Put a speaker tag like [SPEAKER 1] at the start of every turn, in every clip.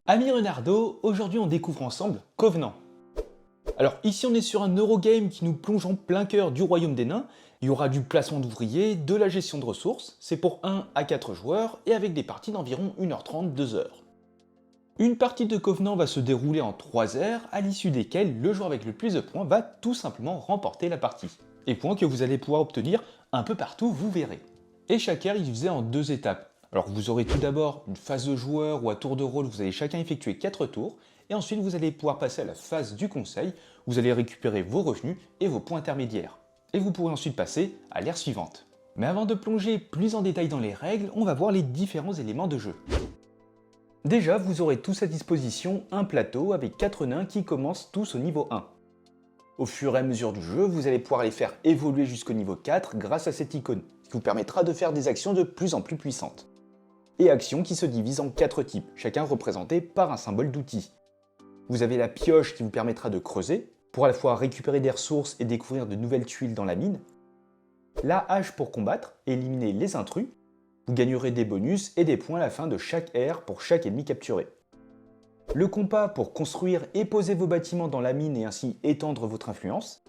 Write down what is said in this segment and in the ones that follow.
[SPEAKER 1] Ami Renardo, aujourd'hui on découvre ensemble Covenant. Alors ici on est sur un Eurogame qui nous plonge en plein cœur du royaume des nains. Il y aura du placement d'ouvriers, de la gestion de ressources, c'est pour 1 à 4 joueurs et avec des parties d'environ 1h30, 2h. Une partie de Covenant va se dérouler en 3 heures, à l'issue desquelles le joueur avec le plus de points va tout simplement remporter la partie. Et points que vous allez pouvoir obtenir un peu partout, vous verrez. Et chaque heure il est divisé en 2 étapes. Alors vous aurez tout d'abord une phase de joueur où à tour de rôle vous allez chacun effectuer 4 tours, et ensuite vous allez pouvoir passer à la phase du conseil, où vous allez récupérer vos revenus et vos points intermédiaires. Et vous pourrez ensuite passer à l'ère suivante. Mais avant de plonger plus en détail dans les règles, on va voir les différents éléments de jeu. Déjà, vous aurez tous à disposition un plateau avec 4 nains qui commencent tous au niveau 1. Au fur et à mesure du jeu, vous allez pouvoir les faire évoluer jusqu'au niveau 4 grâce à cette icône, qui vous permettra de faire des actions de plus en plus puissantes. Et actions qui se divisent en 4 types, chacun représenté par un symbole d'outil. Vous avez la pioche qui vous permettra de creuser, pour à la fois récupérer des ressources et découvrir de nouvelles tuiles dans la mine. La hache pour combattre et éliminer les intrus. Vous gagnerez des bonus et des points à la fin de chaque ère pour chaque ennemi capturé. Le compas pour construire et poser vos bâtiments dans la mine et ainsi étendre votre influence.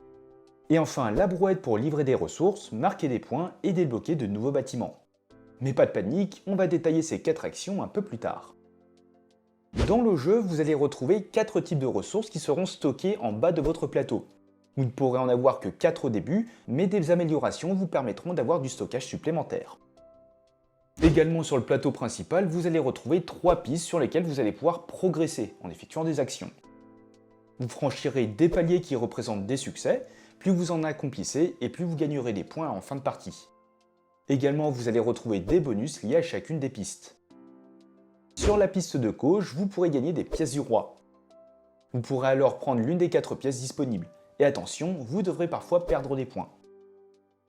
[SPEAKER 1] Et enfin la brouette pour livrer des ressources, marquer des points et débloquer de nouveaux bâtiments. Mais pas de panique, on va détailler ces 4 actions un peu plus tard. Dans le jeu, vous allez retrouver 4 types de ressources qui seront stockées en bas de votre plateau. Vous ne pourrez en avoir que 4 au début, mais des améliorations vous permettront d'avoir du stockage supplémentaire. Également sur le plateau principal, vous allez retrouver 3 pistes sur lesquelles vous allez pouvoir progresser en effectuant des actions. Vous franchirez des paliers qui représentent des succès, plus vous en accomplissez et plus vous gagnerez des points en fin de partie. Également, vous allez retrouver des bonus liés à chacune des pistes. Sur la piste de gauche, vous pourrez gagner des pièces du roi. Vous pourrez alors prendre l'une des 4 pièces disponibles. Et attention, vous devrez parfois perdre des points.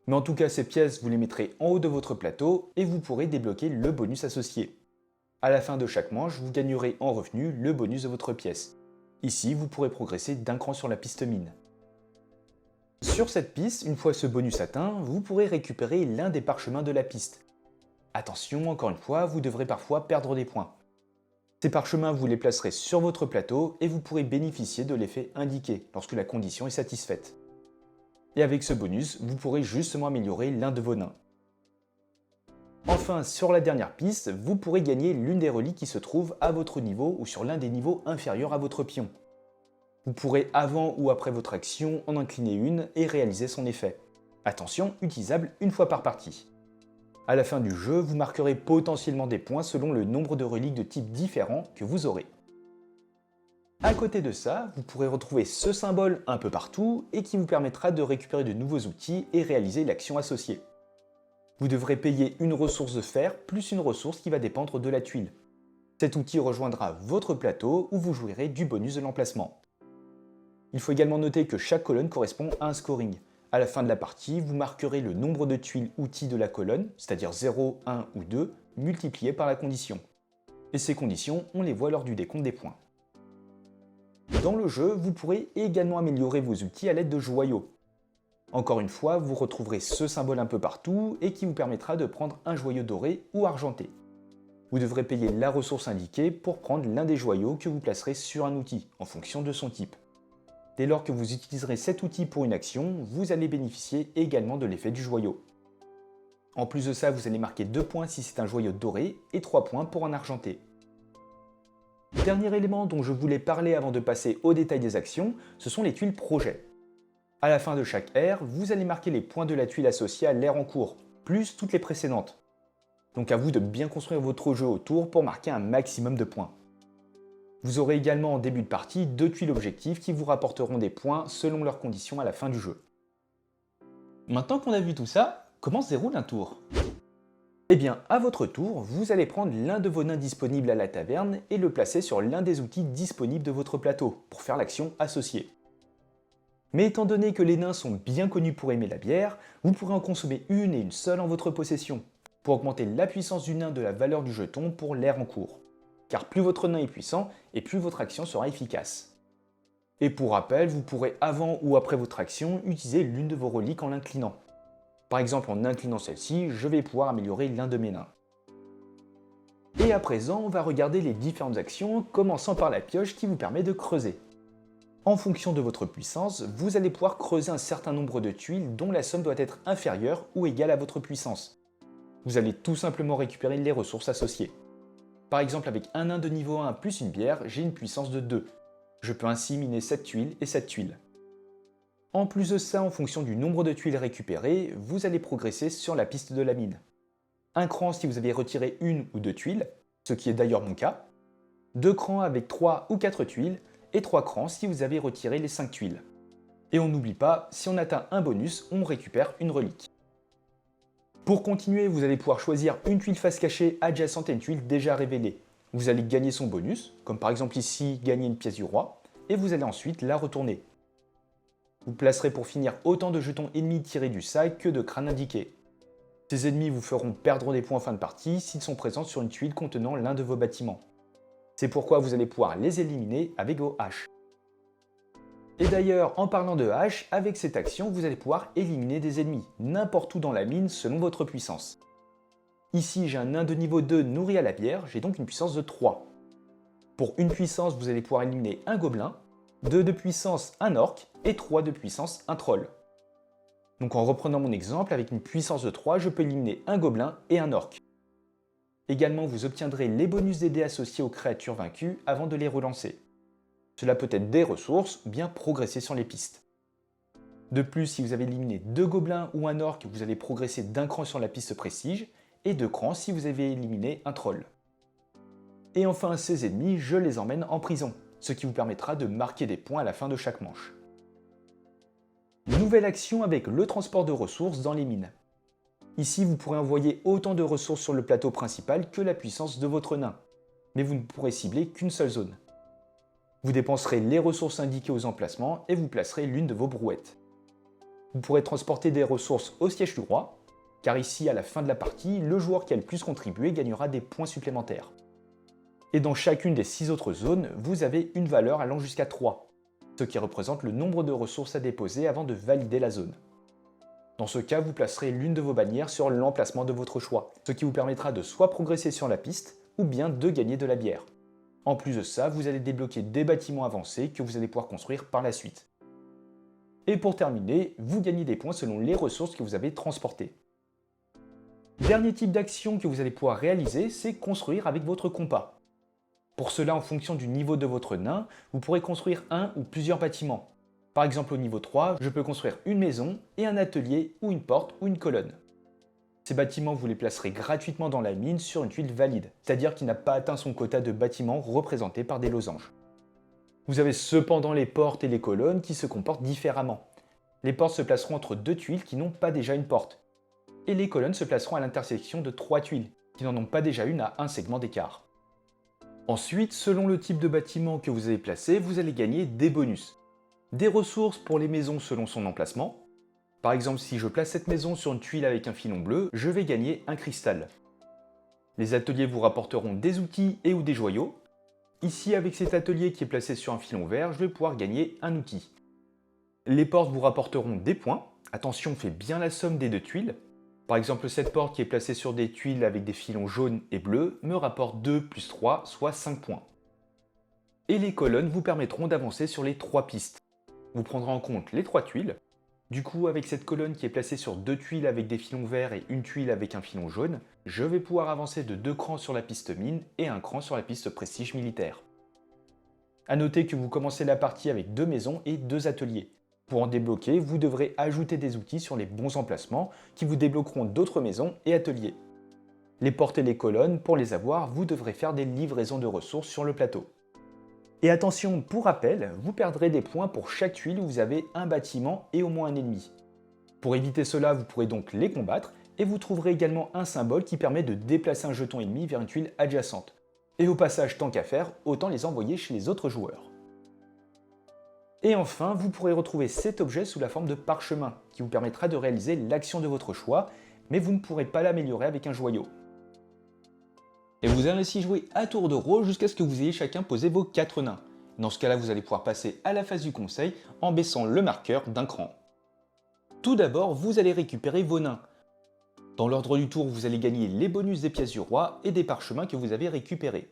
[SPEAKER 1] Mais en tout cas, ces pièces, vous les mettrez en haut de votre plateau et vous pourrez débloquer le bonus associé. À la fin de chaque manche, vous gagnerez en revenu le bonus de votre pièce. Ici, vous pourrez progresser d'un cran sur la piste mine. Sur cette piste, une fois ce bonus atteint, vous pourrez récupérer l'un des parchemins de la piste. Attention, encore une fois, vous devrez parfois perdre des points. Ces parchemins, vous les placerez sur votre plateau et vous pourrez bénéficier de l'effet indiqué lorsque la condition est satisfaite. Et avec ce bonus, vous pourrez justement améliorer l'un de vos nains. Enfin, sur la dernière piste, vous pourrez gagner l'une des reliques qui se trouvent à votre niveau ou sur l'un des niveaux inférieurs à votre pion. Vous pourrez avant ou après votre action en incliner une et réaliser son effet. Attention, utilisable une fois par partie. À la fin du jeu, vous marquerez potentiellement des points selon le nombre de reliques de types différents que vous aurez. À côté de ça, vous pourrez retrouver ce symbole un peu partout et qui vous permettra de récupérer de nouveaux outils et réaliser l'action associée. Vous devrez payer une ressource de fer plus une ressource qui va dépendre de la tuile. Cet outil rejoindra votre plateau où vous jouirez du bonus de l'emplacement. Il faut également noter que chaque colonne correspond à un scoring. À la fin de la partie, vous marquerez le nombre de tuiles outils de la colonne, c'est-à-dire 0, 1 ou 2, multiplié par la condition. Et ces conditions, on les voit lors du décompte des points. Dans le jeu, vous pourrez également améliorer vos outils à l'aide de joyaux. Encore une fois, vous retrouverez ce symbole un peu partout et qui vous permettra de prendre un joyau doré ou argenté. Vous devrez payer la ressource indiquée pour prendre l'un des joyaux que vous placerez sur un outil, en fonction de son type. Dès lors que vous utiliserez cet outil pour une action, vous allez bénéficier également de l'effet du joyau. En plus de ça, vous allez marquer 2 points si c'est un joyau doré et 3 points pour un argenté. Dernier élément dont je voulais parler avant de passer au détail des actions, ce sont les tuiles projet. À la fin de chaque ère, vous allez marquer les points de la tuile associée à l'ère en cours, plus toutes les précédentes. Donc à vous de bien construire votre jeu autour pour marquer un maximum de points. Vous aurez également en début de partie 2 tuiles objectifs qui vous rapporteront des points selon leurs conditions à la fin du jeu. Maintenant qu'on a vu tout ça, comment se déroule un tour? Eh bien, à votre tour, vous allez prendre l'un de vos nains disponibles à la taverne et le placer sur l'un des outils disponibles de votre plateau, pour faire l'action associée. Mais étant donné que les nains sont bien connus pour aimer la bière, vous pourrez en consommer une et une seule en votre possession, pour augmenter la puissance du nain de la valeur du jeton pour l'ère en cours. Car plus votre nain est puissant, et plus votre action sera efficace. Et pour rappel, vous pourrez avant ou après votre action utiliser l'une de vos reliques en l'inclinant. Par exemple, en inclinant celle-ci, je vais pouvoir améliorer l'un de mes nains. Et à présent, on va regarder les différentes actions, commençant par la pioche qui vous permet de creuser. En fonction de votre puissance, vous allez pouvoir creuser un certain nombre de tuiles dont la somme doit être inférieure ou égale à votre puissance. Vous allez tout simplement récupérer les ressources associées. Par exemple, avec un nain de niveau 1 plus une bière, j'ai une puissance de 2. Je peux ainsi miner 7 tuiles et 7 tuiles. En plus de ça, en fonction du nombre de tuiles récupérées, vous allez progresser sur la piste de la mine. Un cran si vous avez retiré une ou deux tuiles, ce qui est d'ailleurs mon cas. 2 crans avec 3 ou 4 tuiles, et 3 crans si vous avez retiré les 5 tuiles. Et on n'oublie pas, si on atteint un bonus, on récupère une relique. Pour continuer, vous allez pouvoir choisir une tuile face cachée adjacente à une tuile déjà révélée. Vous allez gagner son bonus, comme par exemple ici, gagner une pièce du roi, et vous allez ensuite la retourner. Vous placerez pour finir autant de jetons ennemis tirés du sac que de crânes indiqués. Ces ennemis vous feront perdre des points en fin de partie s'ils sont présents sur une tuile contenant l'un de vos bâtiments. C'est pourquoi vous allez pouvoir les éliminer avec vos haches. Et d'ailleurs, en parlant de haches, avec cette action, vous allez pouvoir éliminer des ennemis, n'importe où dans la mine selon votre puissance. Ici, j'ai un nain de niveau 2 nourri à la bière, j'ai donc une puissance de 3. Pour une puissance, vous allez pouvoir éliminer un gobelin, 2 de puissance un orc et 3 de puissance un troll. Donc en reprenant mon exemple, avec une puissance de 3, je peux éliminer un gobelin et un orc. Également, vous obtiendrez les bonus des dés associés aux créatures vaincues avant de les relancer. Cela peut être des ressources ou bien progresser sur les pistes. De plus, si vous avez éliminé 2 gobelins ou un orc, vous allez progresser d'un cran sur la piste prestige, et 2 crans si vous avez éliminé un troll. Et enfin, ces ennemis, je les emmène en prison, ce qui vous permettra de marquer des points à la fin de chaque manche. Nouvelle action avec le transport de ressources dans les mines. Ici, vous pourrez envoyer autant de ressources sur le plateau principal que la puissance de votre nain, mais vous ne pourrez cibler qu'une seule zone. Vous dépenserez les ressources indiquées aux emplacements et vous placerez l'une de vos brouettes. Vous pourrez transporter des ressources au siège du roi, car ici, à la fin de la partie, le joueur qui a le plus contribué gagnera des points supplémentaires. Et dans chacune des 6 autres zones, vous avez une valeur allant jusqu'à 3, ce qui représente le nombre de ressources à déposer avant de valider la zone. Dans ce cas, vous placerez l'une de vos bannières sur l'emplacement de votre choix, ce qui vous permettra de soit progresser sur la piste, ou bien de gagner de la bière. En plus de ça, vous allez débloquer des bâtiments avancés que vous allez pouvoir construire par la suite. Et pour terminer, vous gagnez des points selon les ressources que vous avez transportées. Dernier type d'action que vous allez pouvoir réaliser, c'est construire avec votre compas. Pour cela, en fonction du niveau de votre nain, vous pourrez construire un ou plusieurs bâtiments. Par exemple au niveau 3, je peux construire une maison et un atelier ou une porte ou une colonne. Ces bâtiments, vous les placerez gratuitement dans la mine sur une tuile valide, c'est-à-dire qui n'a pas atteint son quota de bâtiments représentés par des losanges. Vous avez cependant les portes et les colonnes qui se comportent différemment. Les portes se placeront entre 2 tuiles qui n'ont pas déjà une porte, et les colonnes se placeront à l'intersection de 3 tuiles qui n'en ont pas déjà une à un segment d'écart. Ensuite, selon le type de bâtiment que vous avez placé, vous allez gagner des bonus. Des ressources pour les maisons selon son emplacement. Par exemple, si je place cette maison sur une tuile avec un filon bleu, je vais gagner un cristal. Les ateliers vous rapporteront des outils et ou des joyaux. Ici, avec cet atelier qui est placé sur un filon vert, je vais pouvoir gagner un outil. Les portes vous rapporteront des points. Attention, faites bien la somme des 2 tuiles. Par exemple, cette porte qui est placée sur des tuiles avec des filons jaunes et bleus me rapporte 2 plus 3, soit 5 points. Et les colonnes vous permettront d'avancer sur les 3 pistes. Vous prendrez en compte les 3 tuiles. Du coup, avec cette colonne qui est placée sur 2 tuiles avec des filons verts et une tuile avec un filon jaune, je vais pouvoir avancer de 2 crans sur la piste mine et un cran sur la piste prestige militaire. A noter que vous commencez la partie avec 2 maisons et 2 ateliers. Pour en débloquer, vous devrez ajouter des outils sur les bons emplacements qui vous débloqueront d'autres maisons et ateliers. Les portes et les colonnes, pour les avoir, vous devrez faire des livraisons de ressources sur le plateau. Et attention, pour rappel, vous perdrez des points pour chaque tuile où vous avez un bâtiment et au moins un ennemi. Pour éviter cela, vous pourrez donc les combattre, et vous trouverez également un symbole qui permet de déplacer un jeton ennemi vers une tuile adjacente. Et au passage, tant qu'à faire, autant les envoyer chez les autres joueurs. Et enfin, vous pourrez retrouver cet objet sous la forme de parchemin, qui vous permettra de réaliser l'action de votre choix, mais vous ne pourrez pas l'améliorer avec un joyau. Et vous allez ainsi jouer à tour de rôle jusqu'à ce que vous ayez chacun posé vos 4 nains. Dans ce cas-là, vous allez pouvoir passer à la phase du conseil en baissant le marqueur d'un cran. Tout d'abord, vous allez récupérer vos nains. Dans l'ordre du tour, vous allez gagner les bonus des pièces du roi et des parchemins que vous avez récupérés.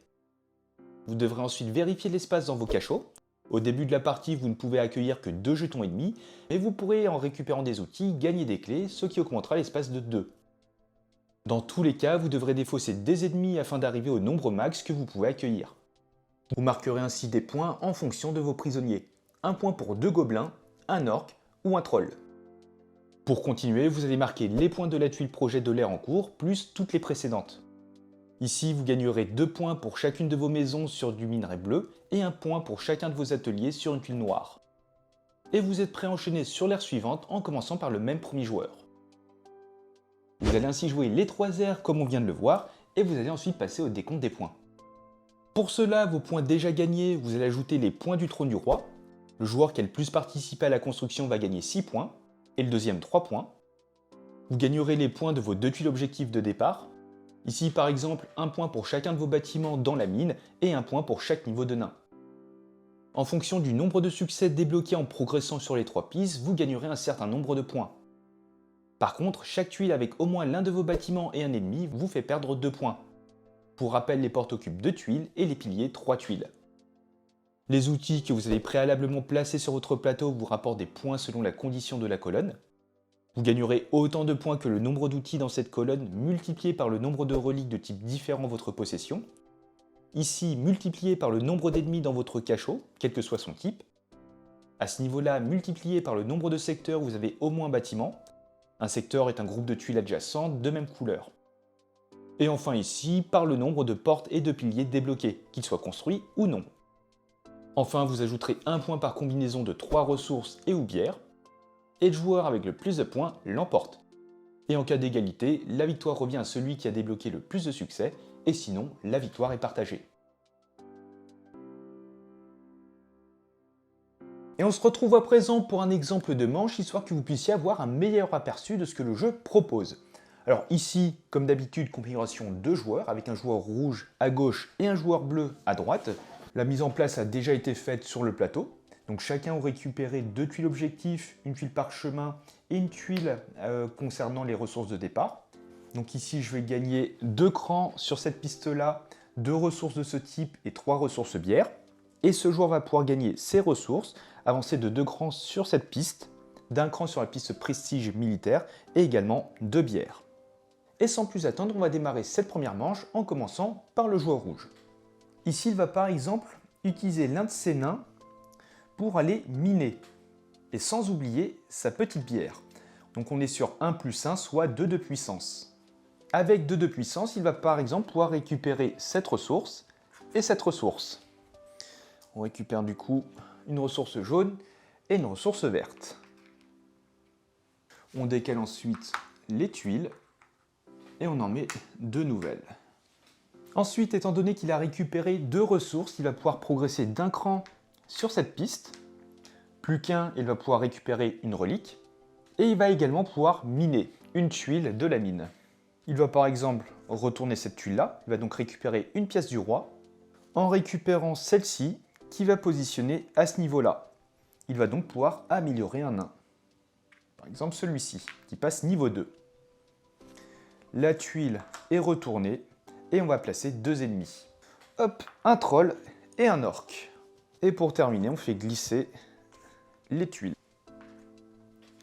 [SPEAKER 1] Vous devrez ensuite vérifier l'espace dans vos cachots. Au début de la partie, vous ne pouvez accueillir que 2 jetons ennemis, mais vous pourrez, en récupérant des outils, gagner des clés, ce qui augmentera l'espace de 2. Dans tous les cas, vous devrez défausser des ennemis afin d'arriver au nombre max que vous pouvez accueillir. Vous marquerez ainsi des points en fonction de vos prisonniers. Un point pour 2 gobelins, un orc ou un troll. Pour continuer, vous allez marquer les points de la tuile projet de l'ère en cours, plus toutes les précédentes. Ici, vous gagnerez 2 points pour chacune de vos maisons sur du minerai bleu, et 1 point pour chacun de vos ateliers sur une tuile noire. Et vous êtes prêt à enchaîner sur l'ère suivante en commençant par le même premier joueur. Vous allez ainsi jouer les 3 aires comme on vient de le voir, et vous allez ensuite passer au décompte des points. Pour cela, vos points déjà gagnés, vous allez ajouter les points du trône du roi. Le joueur qui a le plus participé à la construction va gagner 6 points, et le deuxième 3 points. Vous gagnerez les points de vos 2 tuiles objectifs de départ. Ici par exemple, 1 point pour chacun de vos bâtiments dans la mine, et 1 point pour chaque niveau de nain. En fonction du nombre de succès débloqués en progressant sur les 3 pistes, vous gagnerez un certain nombre de points. Par contre, chaque tuile avec au moins l'un de vos bâtiments et un ennemi vous fait perdre 2 points. Pour rappel, les portes occupent 2 tuiles et les piliers 3 tuiles. Les outils que vous avez préalablement placés sur votre plateau vous rapportent des points selon la condition de la colonne. Vous gagnerez autant de points que le nombre d'outils dans cette colonne multiplié par le nombre de reliques de type différent en votre possession. Ici, multiplié par le nombre d'ennemis dans votre cachot, quel que soit son type. À ce niveau-là, multiplié par le nombre de secteurs où vous avez au moins un bâtiment. Un secteur est un groupe de tuiles adjacentes de même couleur. Et enfin ici, par le nombre de portes et de piliers débloqués, qu'ils soient construits ou non. Enfin, vous ajouterez 1 point par combinaison de 3 ressources et ou bières, et le joueur avec le plus de points l'emporte. Et en cas d'égalité, la victoire revient à celui qui a débloqué le plus de succès, et sinon, la victoire est partagée. Et on se retrouve à présent pour un exemple de manche, histoire que vous puissiez avoir un meilleur aperçu de ce que le jeu propose. Alors ici, comme d'habitude, configuration 2 joueurs, avec un joueur rouge à gauche et un joueur bleu à droite. La mise en place a déjà été faite sur le plateau. Donc chacun aura récupéré 2 tuiles objectifs, une tuile parchemin et une tuile concernant les ressources de départ. Donc ici, je vais gagner 2 crans sur cette piste-là, 2 ressources de ce type et 3 ressources bières. Et ce joueur va pouvoir gagner ses ressources, avancer de 2 crans sur cette piste, d'un cran sur la piste prestige militaire et également 2 bières. Et sans plus attendre, on va démarrer cette première manche en commençant par le joueur rouge. Ici, il va par exemple utiliser l'un de ses nains pour aller miner, et sans oublier sa petite bière. Donc on est sur 1 plus 1, soit 2 de puissance. Avec 2 de puissance, il va par exemple pouvoir récupérer cette ressource et cette ressource. On récupère du coup une ressource jaune et une ressource verte. On décale ensuite les tuiles et on en met 2 nouvelles. Ensuite, étant donné qu'il a récupéré 2 ressources, il va pouvoir progresser d'un cran sur cette piste. Plus qu'un, il va pouvoir récupérer une relique. Et il va également pouvoir miner une tuile de la mine. Il va par exemple retourner cette tuile-là. Il va donc récupérer une pièce du roi. En récupérant celle-ci, qui va positionner à ce niveau-là. Il va donc pouvoir améliorer un nain. Par exemple celui-ci, qui passe niveau 2. La tuile est retournée. Et on va placer 2 ennemis. Hop, un troll et un orc. Et pour terminer, on fait glisser les tuiles.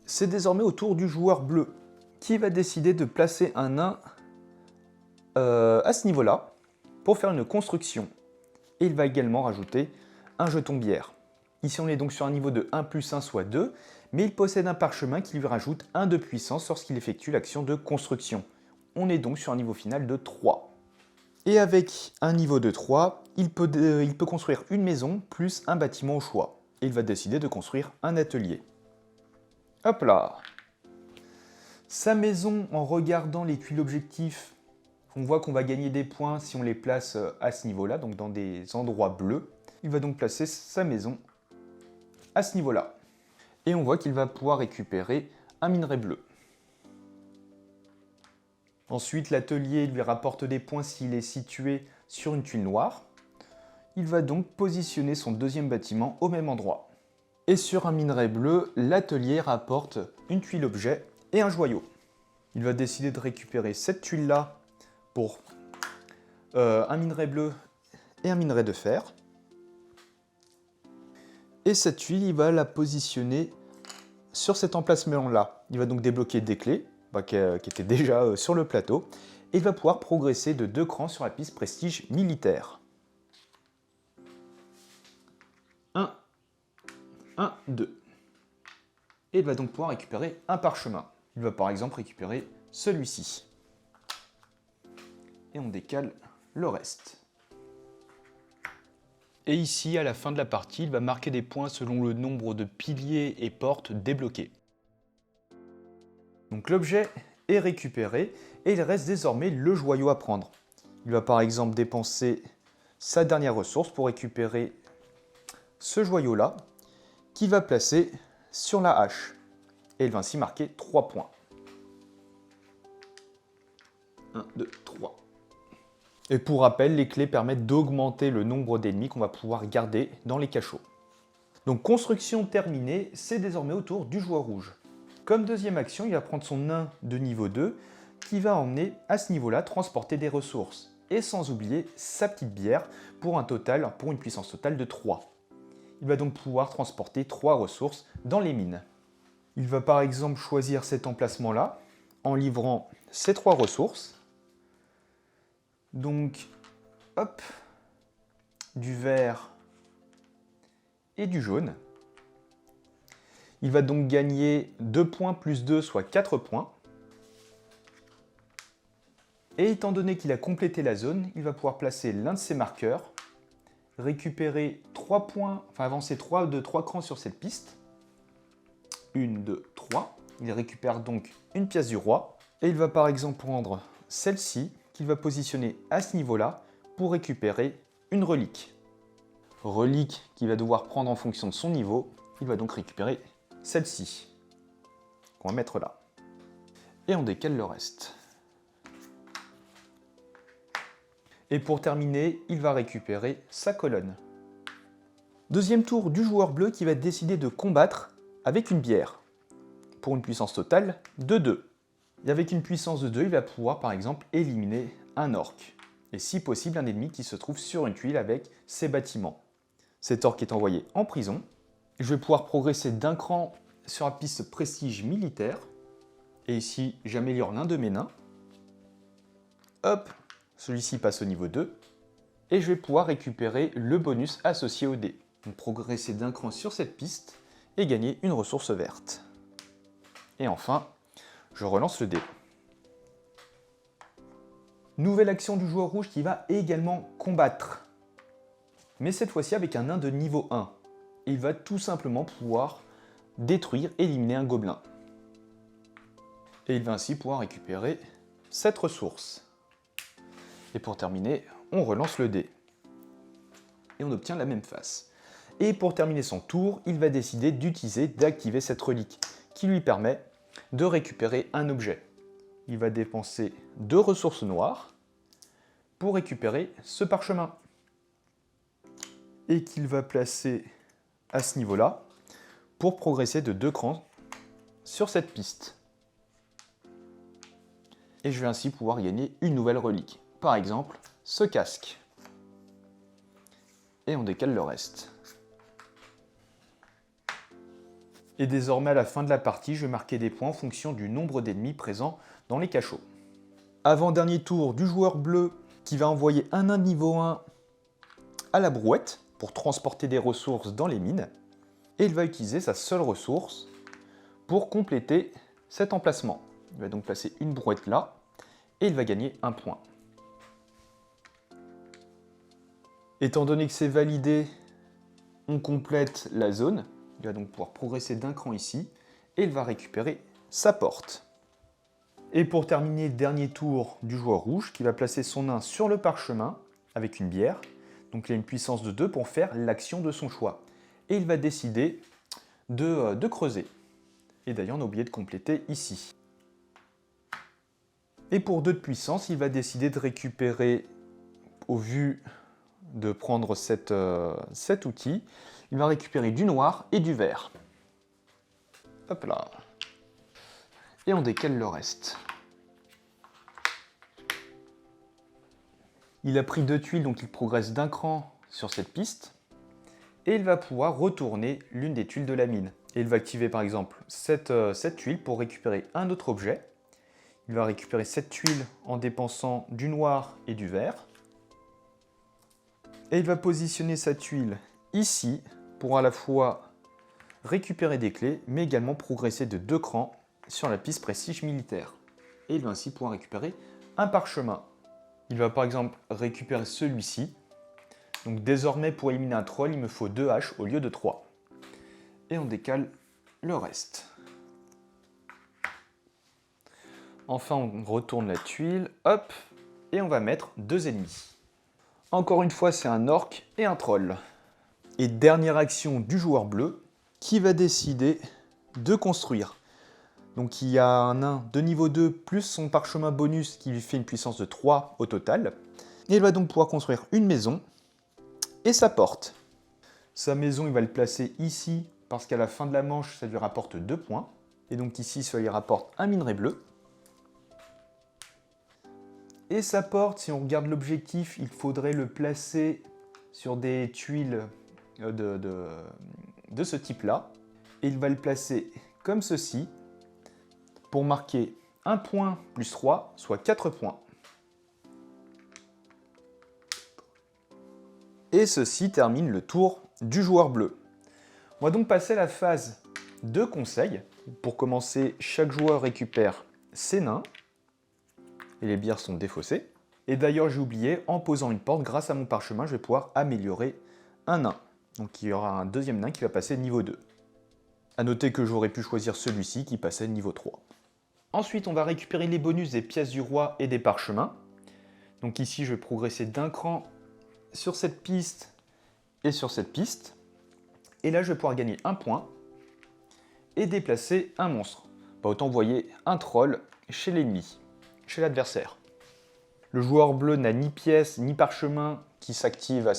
[SPEAKER 1] C'est désormais au tour du joueur bleu, qui va décider de placer un nain à ce niveau-là, pour faire une construction. Et il va également rajouter un jeton bière. Ici, on est donc sur un niveau de 1 plus 1, soit 2, mais il possède un parchemin qui lui rajoute 1 de puissance lorsqu'il effectue l'action de construction. On est donc sur un niveau final de 3. Et avec un niveau de 3, il peut construire une maison plus un bâtiment au choix. Et il va décider de construire un atelier. Hop là! Sa maison, en regardant les tuiles objectifs, on voit qu'on va gagner des points si on les place à ce niveau-là, donc dans des endroits bleus. Il va donc placer sa maison à ce niveau-là. Et on voit qu'il va pouvoir récupérer un minerai bleu. Ensuite, l'atelier lui rapporte des points s'il est situé sur une tuile noire. Il va donc positionner son deuxième bâtiment au même endroit. Et sur un minerai bleu, l'atelier rapporte une tuile objet et un joyau. Il va décider de récupérer cette tuile-là pour un minerai bleu et un minerai de fer. Et cette tuile, il va la positionner sur cet emplacement-là. Il va donc débloquer des clés qui étaient déjà sur le plateau. Et il va pouvoir progresser de 2 crans sur la piste prestige militaire. 1, 1, 2. Et il va donc pouvoir récupérer un parchemin. Il va par exemple récupérer celui-ci. Et on décale le reste. Et ici, à la fin de la partie, il va marquer des points selon le nombre de piliers et portes débloqués. Donc l'objet est récupéré et il reste désormais le joyau à prendre. Il va par exemple dépenser sa dernière ressource pour récupérer ce joyau-là qu'il va placer sur la hache. Et il va ainsi marquer 3 points. 1, 2, 3. Et pour rappel, les clés permettent d'augmenter le nombre d'ennemis qu'on va pouvoir garder dans les cachots. Donc construction terminée, c'est désormais au tour du joueur rouge. Comme deuxième action, il va prendre son nain de niveau 2 qui va emmener à ce niveau-là transporter des ressources. Et sans oublier sa petite bière pour une puissance totale de 3. Il va donc pouvoir transporter 3 ressources dans les mines. Il va par exemple choisir cet emplacement-là en livrant ces 3 ressources. Donc, hop, du vert et du jaune. Il va donc gagner 2 points plus 2, soit 4 points. Et étant donné qu'il a complété la zone, il va pouvoir placer l'un de ses marqueurs, récupérer 3 points, enfin avancer 3 crans sur cette piste. 1, 2, 3. Il récupère donc une pièce du roi. Et il va par exemple prendre celle-ci, qu'il va positionner à ce niveau-là pour récupérer une relique. Relique qu'il va devoir prendre en fonction de son niveau. Il va donc récupérer celle-ci, qu'on va mettre là. Et on décale le reste. Et pour terminer, il va récupérer sa colonne. Deuxième tour du joueur bleu qui va décider de combattre avec une bière, pour une puissance totale de 2. Et avec une puissance de 2, il va pouvoir par exemple éliminer un orc. Et si possible, un ennemi qui se trouve sur une tuile avec ses bâtiments. Cet orc est envoyé en prison. Je vais pouvoir progresser d'un cran sur la piste prestige militaire. Et ici, j'améliore l'un de mes nains. Hop, celui-ci passe au niveau 2. Et je vais pouvoir récupérer le bonus associé au dé. Donc progresser d'un cran sur cette piste et gagner une ressource verte. Et enfin, je relance le dé. Nouvelle action du joueur rouge qui va également combattre. Mais cette fois-ci avec un nain de niveau 1. Il va tout simplement pouvoir détruire, éliminer un gobelin. Et il va ainsi pouvoir récupérer cette ressource. Et pour terminer, on relance le dé. Et on obtient la même face. Et pour terminer son tour, il va décider d'activer cette relique qui lui permet de récupérer un objet. Il va dépenser 2 ressources noires pour récupérer ce parchemin. Et qu'il va placer à ce niveau-là pour progresser de 2 crans sur cette piste. Et je vais ainsi pouvoir gagner une nouvelle relique. Par exemple, ce casque. Et on décale le reste. Et désormais, à la fin de la partie, je vais marquer des points en fonction du nombre d'ennemis présents dans les cachots. Avant-dernier tour du joueur bleu qui va envoyer un nain de niveau 1 à la brouette pour transporter des ressources dans les mines. Et il va utiliser sa seule ressource pour compléter cet emplacement. Il va donc placer une brouette là et il va gagner un point. Étant donné que c'est validé, on complète la zone. Il va donc pouvoir progresser d'un cran ici et il va récupérer sa porte. Et pour terminer, dernier tour du joueur rouge qui va placer son nain sur le parchemin avec une bière. Donc il a une puissance de 2 pour faire l'action de son choix. Et il va décider de creuser. Et d'ailleurs, on a oublié de compléter ici. Et pour 2 de puissance, il va décider de récupérer, au vu de prendre cet outil, il va récupérer du noir et du vert. Hop là. Et on décale le reste. Il a pris 2 tuiles, donc il progresse d'un cran sur cette piste. Et il va pouvoir retourner l'une des tuiles de la mine. Et il va activer par exemple cette tuile pour récupérer un autre objet. Il va récupérer cette tuile en dépensant du noir et du vert. Et il va positionner sa tuile ici pour à la fois récupérer des clés, mais également progresser de 2 crans sur la piste prestige militaire. Et il va ainsi pouvoir récupérer un parchemin. Il va par exemple récupérer celui-ci. Donc désormais, pour éliminer un troll, il me faut 2 haches au lieu de 3. Et on décale le reste. Enfin, on retourne la tuile, hop, et on va mettre 2 ennemis. Encore une fois, c'est un orc et un troll. Et dernière action du joueur bleu, qui va décider de construire. Donc il y a un nain de niveau 2 plus son parchemin bonus qui lui fait une puissance de 3 au total. Et il va donc pouvoir construire une maison et sa porte. Sa maison, il va le placer ici parce qu'à la fin de la manche, ça lui rapporte 2 points. Et donc ici, ça lui rapporte un minerai bleu. Et sa porte, si on regarde l'objectif, il faudrait le placer sur des tuiles de ce type-là. Et il va le placer comme ceci pour marquer 1 point plus 3, soit 4 points. Et ceci termine le tour du joueur bleu. On va donc passer à la phase de conseil. Pour commencer, chaque joueur récupère ses nains. Et les bières sont défaussées. Et d'ailleurs, j'ai oublié, en posant une porte, grâce à mon parchemin, je vais pouvoir améliorer un nain. Donc il y aura un deuxième nain qui va passer niveau 2. A noter que j'aurais pu choisir celui-ci qui passait niveau 3. Ensuite, on va récupérer les bonus des pièces du roi et des parchemins. Donc ici, je vais progresser d'un cran sur cette piste et sur cette piste. Et là, je vais pouvoir gagner un point et déplacer un monstre. Bah, autant envoyer un troll chez l'ennemi, chez l'adversaire. Le joueur bleu n'a ni pièce ni parchemin qui s'active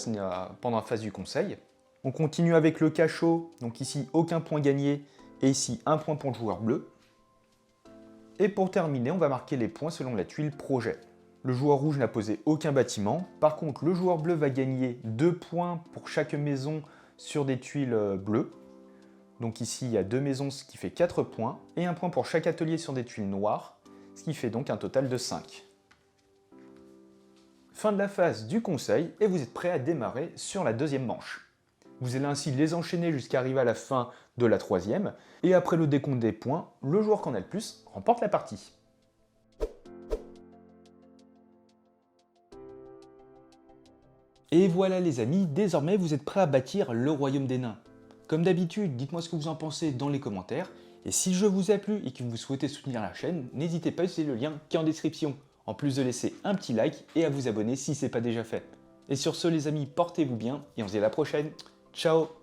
[SPEAKER 1] pendant la phase du conseil. On continue avec le cachot, donc ici aucun point gagné et ici un point pour le joueur bleu. Et pour terminer, on va marquer les points selon la tuile projet. Le joueur rouge n'a posé aucun bâtiment. Par contre, le joueur bleu va gagner 2 points pour chaque maison sur des tuiles bleues. Donc ici, il y a 2 maisons, ce qui fait 4 points. Et 1 point pour chaque atelier sur des tuiles noires, ce qui fait donc un total de 5. Fin de la phase du conseil et vous êtes prêt à démarrer sur la deuxième manche. Vous allez ainsi les enchaîner jusqu'à arriver à la fin de la troisième. Et après le décompte des points, le joueur qui en a le plus remporte la partie. Et voilà les amis, désormais vous êtes prêts à bâtir le royaume des nains. Comme d'habitude, dites-moi ce que vous en pensez dans les commentaires. Et si le jeu vous a plu et que vous souhaitez soutenir la chaîne, n'hésitez pas à utiliser le lien qui est en description. En plus de laisser un petit like et à vous abonner si ce n'est pas déjà fait. Et sur ce les amis, portez-vous bien et on se dit à la prochaine. Ciao!